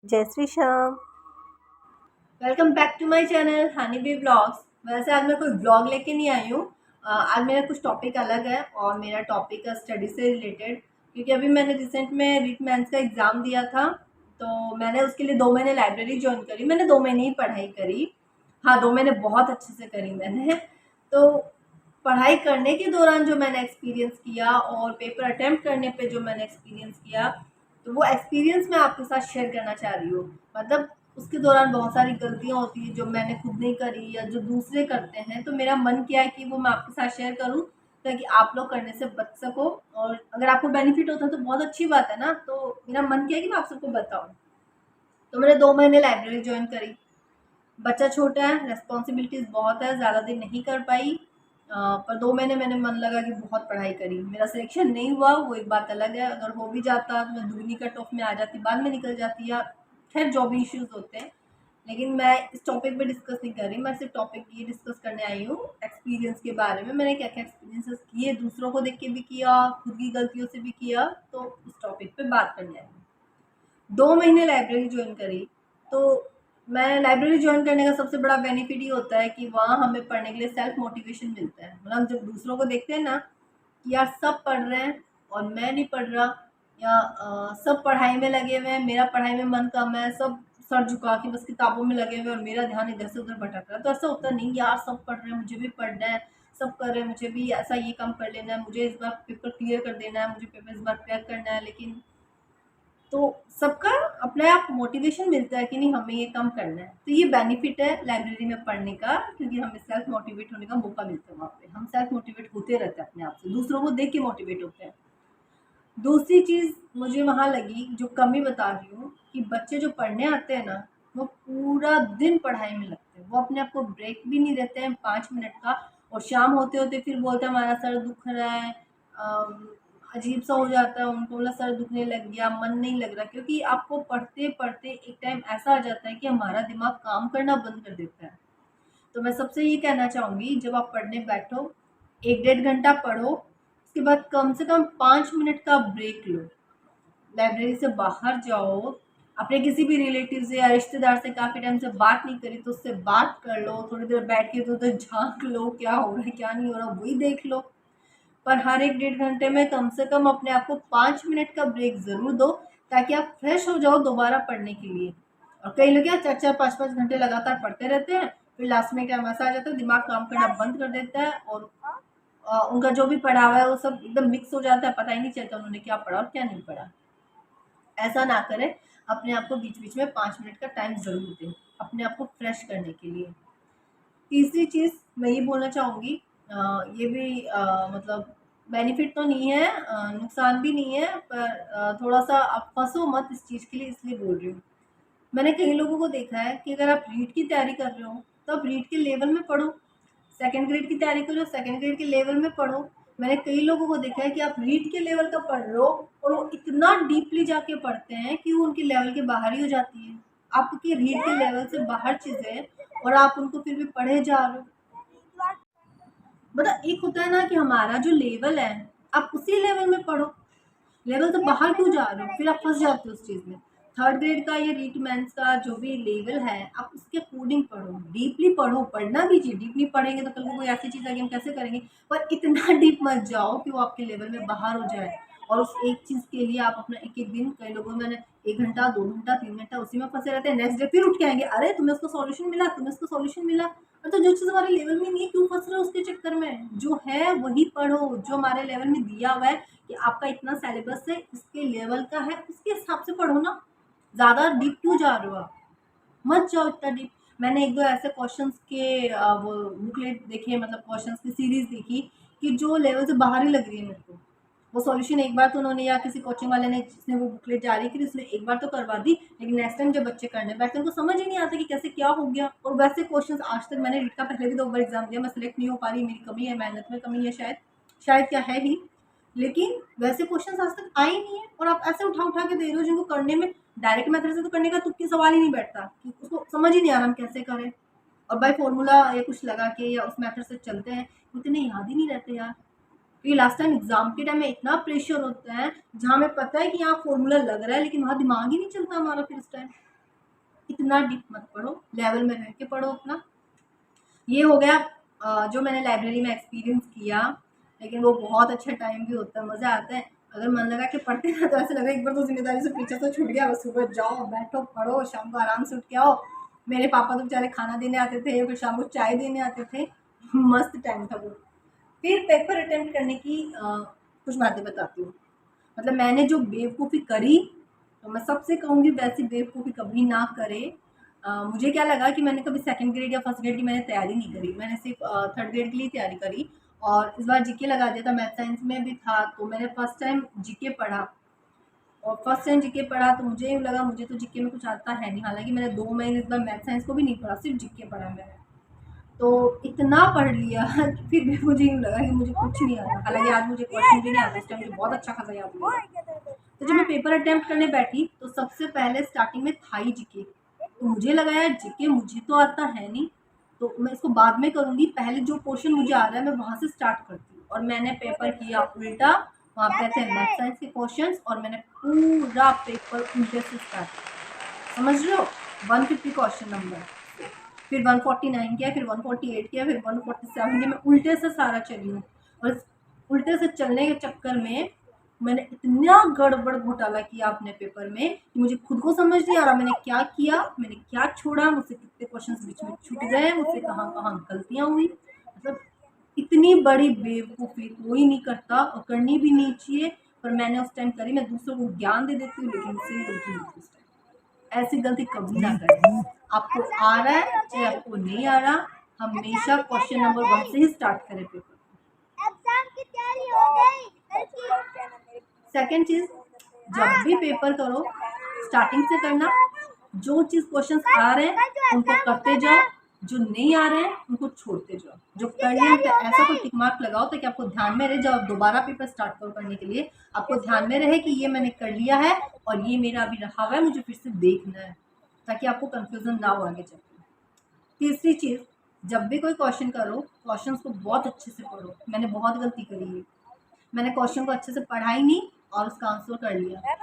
जय Shri Shyam. Welcome back to my channel honey bee blogs. वैसे आज मैं कोई ब्लॉग लेके नहीं आई हूँ। आज मेरा कुछ टॉपिक अलग है और मेरा टॉपिक है स्टडी से रिलेटेड, क्योंकि अभी मैंने रिसेंट में रीट मेंस का एग्ज़ाम दिया था। तो मैंने उसके लिए 2 महीने लाइब्रेरी ज्वाइन करी। मैंने 2 महीने ही पढ़ाई करी। हाँ, 2 महीने बहुत अच्छे से करी मैंने। तो पढ़ाई करने के दौरान जो मैंने एक्सपीरियंस किया और पेपर अटेम्प्ट करने पे जो मैंने एक्सपीरियंस किया, तो वो एक्सपीरियंस मैं आपके साथ शेयर करना चाह रही हूँ। मतलब उसके दौरान बहुत सारी गलतियाँ होती हैं जो मैंने खुद नहीं करी या जो दूसरे करते हैं, तो मेरा मन किया है कि वो मैं आपके साथ शेयर करूँ ताकि आप लोग करने से बच सको। और अगर आपको बेनिफिट होता है तो बहुत अच्छी बात है ना। तो मेरा मन किया कि मैं आप सबको बताऊँ। तो मैंने 2 महीने लाइब्रेरी ज्वाइन करी। बच्चा छोटा है, रिस्पॉन्सिबिलिटीज़ बहुत है, ज़्यादा दिन नहीं कर पाई। पर 2 महीने मैंने मन लगा कि बहुत पढ़ाई करी। मेरा सिलेक्शन नहीं हुआ वो एक बात अलग है, अगर हो भी जाता तो मैं दुगनी कट ऑफ में आ जाती, बाद में निकल जाती, या खैर जो भी इश्यूज होते हैं। लेकिन मैं इस टॉपिक पे डिस्कस नहीं कर रही, मैं सिर्फ टॉपिक ये डिस्कस करने आई हूँ एक्सपीरियंस के बारे में। मैंने क्या क्या एक्सपीरियंसेस किए, दूसरों को देख के भी किया, खुद की गलतियों से भी किया, तो इस टॉपिक पे बात करने आई हूँ। 2 महीने लाइब्रेरी ज्वाइन करी। तो मैं लाइब्रेरी ज्वाइन करने का सबसे बड़ा बेनिफिट ये होता है कि वहाँ हमें पढ़ने के लिए सेल्फ मोटिवेशन मिलता है। मतलब जब दूसरों को देखते हैं ना कि यार सब पढ़ रहे हैं और मैं नहीं पढ़ रहा, या सब पढ़ाई में लगे हुए हैं, मेरा पढ़ाई में मन कम है, सब सर झुका के बस किताबों में लगे हुए हैं और मेरा ध्यान इधर से उधर भटक रहा है। तो ऐसा होता नहीं, यार सब पढ़ रहे हैं मुझे भी पढ़ना है, सब कर रहे हैं मुझे भी ऐसा ये काम कर लेना है, मुझे इस बार पेपर क्लियर कर देना है, मुझे पेपर इस बार क्रैक करना है। लेकिन तो सबका अपने आप मोटिवेशन मिलता है कि नहीं हमें ये काम करना है। तो ये बेनिफिट है लाइब्रेरी में पढ़ने का, क्योंकि हमें सेल्फ मोटिवेट होने का मौका मिलता है। वहाँ पे हम सेल्फ मोटिवेट होते रहते हैं, अपने आप से दूसरों को देख के मोटिवेट होते हैं। दूसरी चीज़ मुझे वहाँ लगी, जो कमी बता रही हूँ, कि बच्चे जो पढ़ने आते हैं ना, वो पूरा दिन पढ़ाई में लगते हैं। वो अपने आप को ब्रेक भी नहीं देते हैं 5 मिनट का। और शाम होते होते फिर बोलते हैं हमारा सर दुख रहा है। अजीब सा हो जाता है उनको, बोला सर दुखने लग गया, मन नहीं लग रहा, क्योंकि आपको पढ़ते पढ़ते एक टाइम ऐसा आ जाता है कि हमारा दिमाग काम करना बंद कर देता है। तो मैं सबसे ये कहना चाहूँगी, जब आप पढ़ने बैठो, 1 डेढ़ घंटा पढ़ो, उसके बाद कम से कम 5 मिनट का ब्रेक लो। लाइब्रेरी से बाहर जाओ, अपने किसी भी रिलेटिव से या रिश्तेदार से काफ़ी टाइम से बात नहीं करी तो उससे बात कर लो, थोड़ी देर बैठ के तो उधर झांक लो क्या हो रहा है क्या नहीं हो रहा वही देख लो। पर हर 1 डेढ़ घंटे में कम से कम अपने आप को 5 मिनट का ब्रेक ज़रूर दो, ताकि आप फ्रेश हो जाओ दोबारा पढ़ने के लिए। और कई लोग क्या 4 4 5 5 घंटे लगातार पढ़ते रहते हैं, फिर लास्ट में एक टाइम ऐसा आ जाता है दिमाग काम करना बंद कर देता है, और उनका जो भी पढ़ा हुआ है वो सब एकदम मिक्स हो जाता है, पता ही नहीं चलता उन्होंने क्या पढ़ा और क्या नहीं पढ़ा। ऐसा ना करें, अपने आप को बीच बीच में 5 मिनट का टाइम ज़रूर दें अपने आप को फ्रेश करने के लिए। तीसरी चीज़ मैं ये बोलना चाहूँगी, ये भी मतलब बेनिफिट तो नहीं है, नुकसान भी नहीं है, पर थोड़ा सा आप फंसो मत इस चीज़ के लिए, इसलिए बोल रही हूँ। मैंने कई लोगों को देखा है कि अगर आप रीट की तैयारी कर रहे हो तो आप रीट के लेवल में पढ़ो, सेकंड ग्रेड की तैयारी कर रहे हो सेकंड ग्रेड के लेवल में पढ़ो। मैंने कई लोगों को देखा है कि आप रीट के लेवल का पढ़ रहे हो और वो इतना डीपली जाके पढ़ते हैं कि वो उनके लेवल के बाहर ही हो जाती है, आपके रीड के लेवल से बाहर चीज़ें, और आप उनको फिर भी पढ़े जा रहे हो। मतलब एक होता है ना कि हमारा जो लेवल है, आप उसी लेवल में पढ़ो, लेवल तो बाहर क्यों जा रहे हो, फिर आप फंस जाते हो उस चीज़ में। थर्ड ग्रेड का या रीट मेंस का जो भी लेवल है, आप उसके अकॉर्डिंग पढ़ो, डीपली पढ़ो, पढ़ना भी चाहिए। डीप नहीं पढ़ेंगे तो कल को कोई ऐसी चीज़ आएगी हम कैसे करेंगे। पर इतना डीप मत जाओ कि वो आपके लेवल में बाहर हो जाए। और उस एक चीज़ के लिए आप अपना एक एक दिन, कई लोगों मैंने 1 घंटा 2 घंटा 3 घंटा उसी में फंसे रहते हैं, नेक्स्ट डे फिर उठ के आएंगे, अरे तुम्हें उसका सॉल्यूशन मिला, तुम्हें उसका सॉल्यूशन मिला। और तो जो चीज़ हमारे लेवल में नहीं है क्यों फंस रहे हो उसके चक्कर में, जो है वही पढ़ो, जो हमारे लेवल में दिया हुआ है कि आपका इतना सिलेबस है, इसके लेवल का है, उसके हिसाब से पढ़ो ना। ज़्यादा डीप क्यों जा रहे हो आप, मत जाओ इतना डीप। मैंने एक दो ऐसे क्वेश्चंस के वो बुकलेट देखे, मतलब क्वेश्चंस की सीरीज देखी कि जो लेवल से बाहर ही लग रही है मेरे को। वो सॉल्यूशन एक बार तो उन्होंने, या किसी कोचिंग वाले ने जिसने वो बुकलेट जारी की उसने एक बार तो करवा दी, लेकिन नेक्स्ट टाइम जब बच्चे करने बैठते हैं उनको समझ ही नहीं आता कि कैसे क्या हो गया। और वैसे क्वेश्चंस आज तक मैंने रीट का पहले भी 2 बार एग्जाम दिया, मैं सेलेक्ट नहीं हो पा रही, मेरी कमी है, मेहनत में कमी है शायद, शायद क्या है ही। लेकिन वैसे क्वेश्चंस आज तक आए ही नहीं है, और आप ऐसे उठा उठा के दे रहे हो जिनको करने में डायरेक्ट मेथड से तो करने का तुक्की सवाल ही नहीं बैठता, कि उसको समझ ही नहीं आ रहा हम कैसे करें। और बाय फॉर्मूला या कुछ लगा के या उस मेथड से चलते हैं, उतने याद ही नहीं रहते यार। क्योंकि लास्ट टाइम एग्जाम के टाइम में इतना प्रेशर होता है, जहाँ हमें पता है कि यहाँ फॉर्मूला लग रहा है लेकिन वहाँ दिमाग ही नहीं चलता हमारा फिर उस टाइम। इतना डीप मत पढ़ो, लेवल में रह के पढ़ो अपना। ये हो गया जो मैंने लाइब्रेरी में एक्सपीरियंस किया, लेकिन वो बहुत अच्छा टाइम भी होता है, मज़ा आता है। अगर मन लगा के पढ़ते ना तो ऐसा लग रहा है एक बार तो जिम्मेदारी से पीछे तो छूट गया, बस सुबह जाओ बैठो पढ़ो, शाम को आराम से उठ के आओ। मेरे पापा तो बेचारे खाना देने आते थे, फिर शाम को चाय देने आते थे। मस्त टाइम था वो। फिर पेपर अटेम्प्ट करने की कुछ बातें बताती हूँ। मतलब मैंने जो बेवकूफ़ी करी, तो मैं सबसे कहूँगी वैसी बेवकूफ़ी कभी ना करे। मुझे क्या लगा कि मैंने कभी सेकंड ग्रेड या फर्स्ट ग्रेड की मैंने तैयारी नहीं करी, मैंने सिर्फ थर्ड ग्रेड के लिए तैयारी करी। और इस बार जीके लगा दिया था, मैथ साइंस में भी था, तो मैंने फर्स्ट टाइम जीके पढ़ा। और फर्स्ट टाइम जीके पढ़ा तो मुझे यूँ लगा मुझे तो जीके में कुछ आता है नहीं, हालांकि मैंने 2 महीने इस बार मैथ साइंस को भी नहीं पढ़ा, सिर्फ जीके पढ़ा मैंने। तो इतना पढ़ लिया कि फिर भी मुझे यूँ लगा कि मुझे कुछ नहीं आता, हालांकि आज मुझे क्वेश्चन भी नहीं आता, उस टाइम मुझे बहुत अच्छा खासा याद हुआ। तो जब मैं पेपर अटेम्प्ट करने बैठी तो सबसे पहले स्टार्टिंग में था ही जीके। तो मुझे लगा यार जीके मुझे तो आता है नहीं, तो मैं इसको बाद में करूँगी, पहले जो क्वेश्चन मुझे आ रहा है मैं वहाँ से स्टार्ट करती हूँ। और मैंने पेपर किया उल्टा, वहाँ पे थे मैथ साइंस के क्वेश्चन और मैंने पूरा पेपर उल्टे से स्टार्ट किया। समझ रहे हो? 150 क्वेश्चन नंबर, फिर 149 किया, फिर 148 किया, फिर 147 किया। मैं उल्टे से सारा चली हूँ। और इस उल्टे से चलने के चक्कर में मैंने इतना गड़बड़ घोटाला किया अपने पेपर में कि मुझे खुद को समझ नहीं आ रहा मैंने क्या किया, मैंने क्या छोड़ा, मुझसे कितने क्वेश्चंस बीच में छूट गए, मुझसे कहाँ कहाँ गलतियाँ हुई। मतलब इतनी बड़ी बेवकूफ़ी कोई नहीं करता और करनी भी नहीं चाहिए, पर मैंने उस टाइम करी। मैं दूसरों को ज्ञान दे देती हूँ, लेकिन मुझसे गलती नहीं थी उस टाइम। ऐसी गलती कभी ना करें। आपको आ रहा है चाहे आपको नहीं आ रहा, हमेशा क्वेश्चन नंबर 1 से ही स्टार्ट करें पेपर। एग्जाम की तैयारी हो गई। सेकंड चीज, जब भी पेपर करो स्टार्टिंग से करना, जो चीज क्वेश्चंस आ रहे हैं उनको करते जाओ, जो नहीं आ रहे हैं उनको छोड़ते जाओ। जो कर लिया उन पे ऐसा कोई टिक मार्क लगाओ ताकि आपको ध्यान में रहे, जब आप दोबारा पेपर स्टार्ट करो करने के लिए आपको ध्यान में रहे कि ये मैंने कर लिया है और ये मेरा अभी रखा हुआ है, मुझे फिर से देखना है, ताकि आपको कंफ्यूजन ना हो आगे चलकर। तीसरी चीज़, जब भी कोई क्वेश्चन करो क्वेश्चन को बहुत अच्छे से पढ़ो। मैंने बहुत गलती करी है, मैंने क्वेश्चन को अच्छे से पढ़ा ही नहीं और उसका आंसर कर लिया।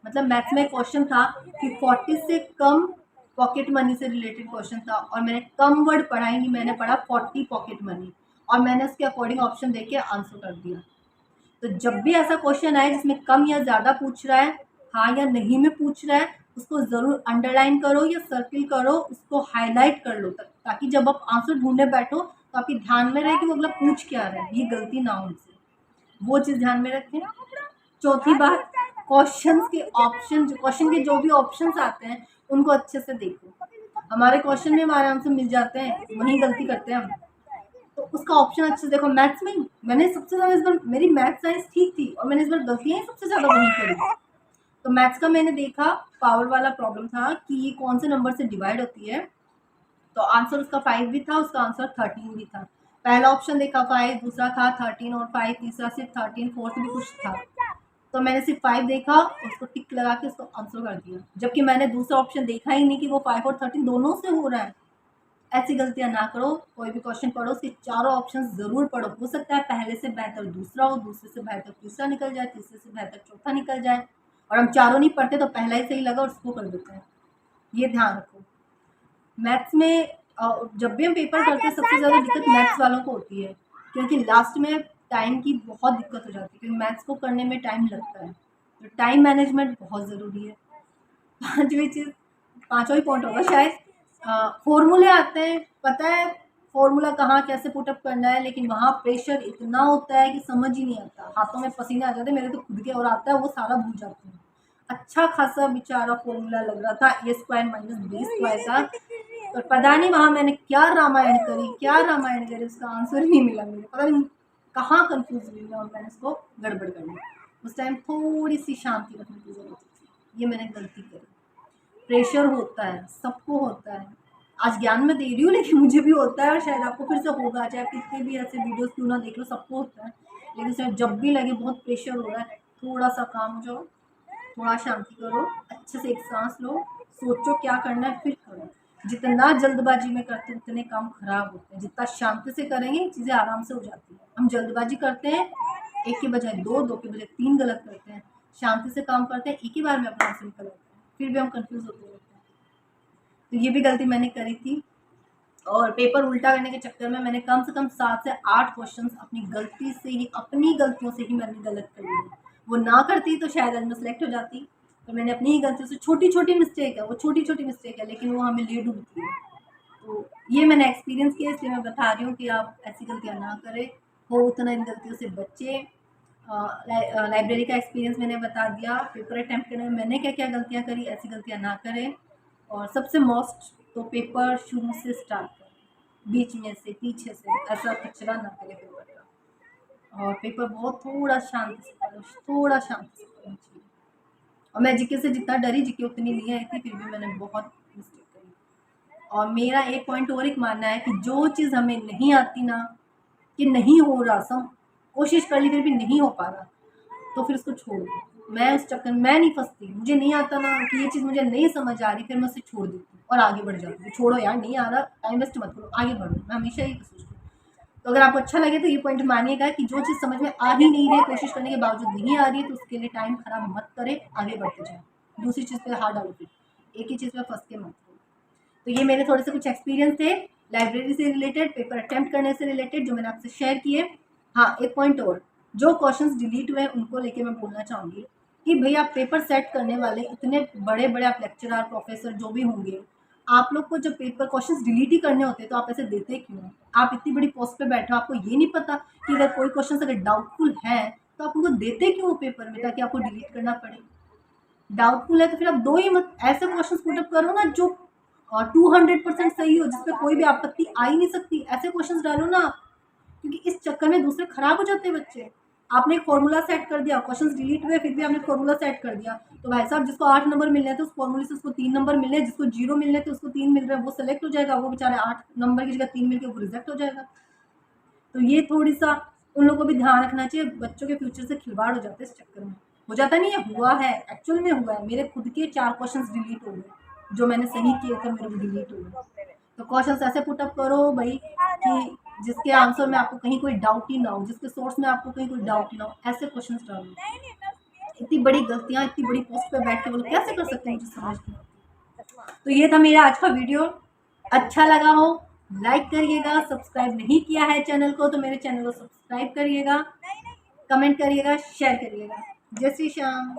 मतलब मैथ्स में क्वेश्चन था कि 40 से कम पॉकेट मनी से रिलेटेड क्वेश्चन था और मैंने कम वर्ड पढ़ा ही नहीं, मैंने पढ़ा 40 पॉकेट मनी और मैंने उसके अकॉर्डिंग ऑप्शन देके आंसर कर दिया। तो जब भी ऐसा क्वेश्चन आए जिसमें कम या ज़्यादा पूछ रहा है, हाँ या नहीं में पूछ रहा है, उसको ज़रूर अंडरलाइन करो या सर्किल करो, उसको हाईलाइट कर लो ताकि जब आप आंसर ढूंढने बैठो तो आपके ध्यान में रहे कि वो अगला पूछ क्या रहा है, ये गलती ना हो उनसे, वो चीज़ ध्यान में रखें। चौथी बात, क्वेश्चंस के ऑप्शन, जो क्वेश्चन के जो भी ऑप्शंस आते हैं उनको अच्छे से देखो। हमारे क्वेश्चन में हमारे आंसर मिल जाते हैं, वहीं गलती करते हैं हम। तो उसका ऑप्शन अच्छे से देखो। मैथ्स में मैंने सबसे ज़्यादा इस बार, मेरी मैथ साइंस ठीक थी और मैंने इस बार गलतियाँ ही सबसे ज़्यादा वही करी। तो मैथ्स का मैंने देखा, पावर वाला प्रॉब्लम था कि ये कौन से नंबर से डिवाइड होती है, तो आंसर उसका 5 भी था, उसका आंसर 13 भी था। पहला ऑप्शन देखा 5, दूसरा था 13 और 5, तीसरा सिर्फ 13, फोर्थ भी कुछ था। तो मैंने सिर्फ 5 देखा, उसको टिक लगा के उसको आंसर कर दिया, जबकि मैंने दूसरा ऑप्शन देखा ही नहीं कि वो 5 और 13 दोनों से हो रहा है। ऐसी गलतियां ना करो, कोई भी क्वेश्चन पढ़ो उसके चारों ऑप्शन जरूर पढ़ो। हो सकता है पहले से बेहतर दूसरा हो, दूसरे से बेहतर तीसरा निकल जाए, तीसरे से बेहतर चौथा निकल जाए, और हम चारों नहीं पढ़ते तो पहला ही सही लगा और उसको कर देते हैं। ये ध्यान रखो। मैथ्स में जब भी हम पेपर करते हैं सबसे ज़्यादा दिक्कत मैथ्स वालों को होती है, क्योंकि लास्ट में टाइम की बहुत दिक्कत हो जाती है, क्योंकि मैथ्स को करने में टाइम लगता है, तो टाइम मैनेजमेंट बहुत ज़रूरी है। पांचवी चीज़, पांचवा ही पॉइंट होगा शायद, फॉर्मूले आते हैं, पता है फॉर्मूला कहाँ कैसे पुटअप करना है, लेकिन वहाँ प्रेशर इतना होता है कि समझ ही नहीं आता, हाथों में पसीने आ जाते हैं, मेरे तो खुद के और आता है वो सारा भूल जाते हैं। अच्छा खासा बेचारा फॉर्मूला लग रहा था a² - b² का, पर पता नहीं वहाँ मैंने क्या रामायण करी, क्या रामायण करी, उसका आंसर ही नहीं मिला मुझे, पता नहीं कहाँ कंफ्यूज हुई मैं और मैंने उसको गड़बड़ कर ली। उस टाइम थोड़ी सी शांति रखने की जरूरत थी, ये मैंने गलती करी। प्रेशर होता है, सबको होता है। आज ज्ञान में दे रही हूँ लेकिन मुझे भी होता है और शायद आपको फिर से होगा, चाहे आप कितने भी ऐसे वीडियोस क्यों ना देख लो, सबको होता है। लेकिन शायद जब भी लगे बहुत प्रेशर हो रहा है, थोड़ा सा काम हो जाओ, थोड़ा शांति करो, अच्छे से एक सांस लो, सोचो क्या करना है फिर करो। जितना जल्दबाजी में करते हैं उतने काम खराब होते हैं, जितना शांति से करेंगे चीज़ें आराम से हो जाती हैं। हम जल्दबाजी करते हैं, एक के बजाय दो, दो के बजाय 3 गलत करते हैं। शांति से काम करते हैं, एक ही बार में अपना आंसर निकल आता है, फिर भी हम कंफ्यूज होते रहते हैं। तो ये भी गलती मैंने करी थी। और पेपर उल्टा करने के चक्कर में मैंने कम से कम 7 से 8 क्वेश्चंस अपनी गलती से ही, अपनी गलतियों से ही मैंने गलत कर लिए। वो ना करती तो शायद आज मैं सेलेक्ट हो जाती। तो मैंने अपनी ही गलतियों से, छोटी छोटी मिस्टेक है वो, छोटी छोटी मिस्टेक है, लेकिन वो हमें ले डूबती है। तो ये मैंने एक्सपीरियंस किया, इसलिए मैं बता रही हूँ कि आप ऐसी गलतियाँ ना करें, हो उतना इन गलतियों से बचें। लाइब्रेरी का एक्सपीरियंस मैंने बता दिया। पेपर अटैम्प्ट करने में मैंने क्या क्या गलतियाँ करी, ऐसी गलतियाँ ना करें। और सबसे मोस्ट तो पेपर शुरू से स्टार्ट करें, बीच में से, पीछे से, ऐसा कचरा ना करें पेपर का। और पेपर बहुत थोड़ा शांति से पढ़ो, थोड़ा शांति से पढ़ना चाहिए। और मैं जीके से जितना डरी, जीके उतनी नहीं आई थी, फिर भी मैंने बहुत मिस्टेक करी। और मेरा एक पॉइंट और एक मानना है कि जो चीज़ हमें नहीं आती ना, कि नहीं हो रहा, सब कोशिश कर ली फिर भी नहीं हो पा रहा, तो फिर उसको छोड़ दो। मैं उस चक्कर में मैं नहीं फंसती, मुझे नहीं आता ना कि ये चीज़ मुझे नहीं समझ आ रही, फिर मैं उसे छोड़ देती हूँ और आगे बढ़ जाती हूँ। छोड़ो यार, नहीं आ रहा, टाइम वेस्ट मत करो, आगे बढ़ो। मैं हमेशा ही सोचती हूँ। तो अगर आपको अच्छा लगे तो ये पॉइंट मानिएगा कि जो चीज़ समझ में आ ही नहीं रही, कोशिश करने के बावजूद नहीं आ रही है, तो उसके लिए टाइम खराब मत करें, आगे बढ़ते जाए, दूसरी चीज़ पे हाथ डालो, फिर एक ही चीज़ पे फंस के मत करो। तो ये मेरे थोड़े से कुछ एक्सपीरियंस थे लाइब्रेरी से रिलेटेड, पेपर अटेम्प्ट करने से रिलेटेड, जो मैंने आपसे शेयर किए। हाँ, एक पॉइंट और, जो क्वेश्चंस डिलीट हुए उनको लेके मैं बोलना चाहूँगी कि भैया आप पेपर सेट करने वाले इतने बड़े बड़े आप लेक्चरर, प्रोफेसर जो भी होंगे, आप लोग को जब पेपर क्वेश्चंस डिलीट ही करने होते हैं तो आप ऐसे देते क्यों हैं? आप इतनी बड़ी पोस्ट पे बैठे हो, आपको ये नहीं पता कि अगर कोई क्वेश्चन अगर डाउटफुल है तो आप उनको देते क्यों हो पेपर में, ताकि आपको डिलीट करना पड़े? डाउटफुल है तो फिर आप दो ही मत, ऐसे क्वेश्चन पुटअप करो ना जो 200% सही हो, जिसपे कोई भी आपत्ति आ ही नहीं सकती, ऐसे क्वेश्चन डालो ना। क्योंकि इस चक्कर में दूसरे खराब हो जाते हैं बच्चे। आपने एक फॉर्मूला सेट कर दिया, क्वेश्चंस डिलीट हुए, फिर भी आपने फॉर्मूला सेट कर दिया, तो भाई साहब जिसको 8 नंबर मिल रहे थे उस फॉर्मूले से उसको 3 नंबर मिल रहे हैं, जिसको 0 मिल रहे थे उसको 3 मिल रहे हैं, वो सेलेक्ट हो जाएगा, वो बेचारे 8 नंबर की जगह 3 मिल के वो रिजेक्ट हो जाएगा। तो ये थोड़ी सा उन लोगों को भी ध्यान रखना चाहिए, बच्चों के फ्यूचर से खिलवाड़ हो जाता है इस चक्कर में। हो जाता नहीं है, हुआ है, एक्चुअल में हुआ है। मेरे खुद के 4 क्वेश्चंस डिलीट हो गए, जो मैंने सही किए थे मेरे को डिलीट हो गए। तो क्वेश्चंस ऐसे पुटअप करो भाई कि जिसके आंसर में आपको कहीं कोई डाउट ही ना हो, जिसके सोर्स में आपको कहीं कोई डाउट ही ना हो, ऐसे क्वेश्चंस डालो। इतनी बड़ी गलतियां इतनी बड़ी पोस्ट पे बैठ के वो लोग कैसे कर सकते हैं, मुझे समझ नहीं आती। तो ये था मेरा आज का वीडियो। अच्छा लगा हो लाइक करिएगा, सब्सक्राइब नहीं किया है चैनल को तो मेरे चैनल को सब्सक्राइब करिएगा, कमेंट करिएगा, शेयर करिएगा। जय श्री श्याम।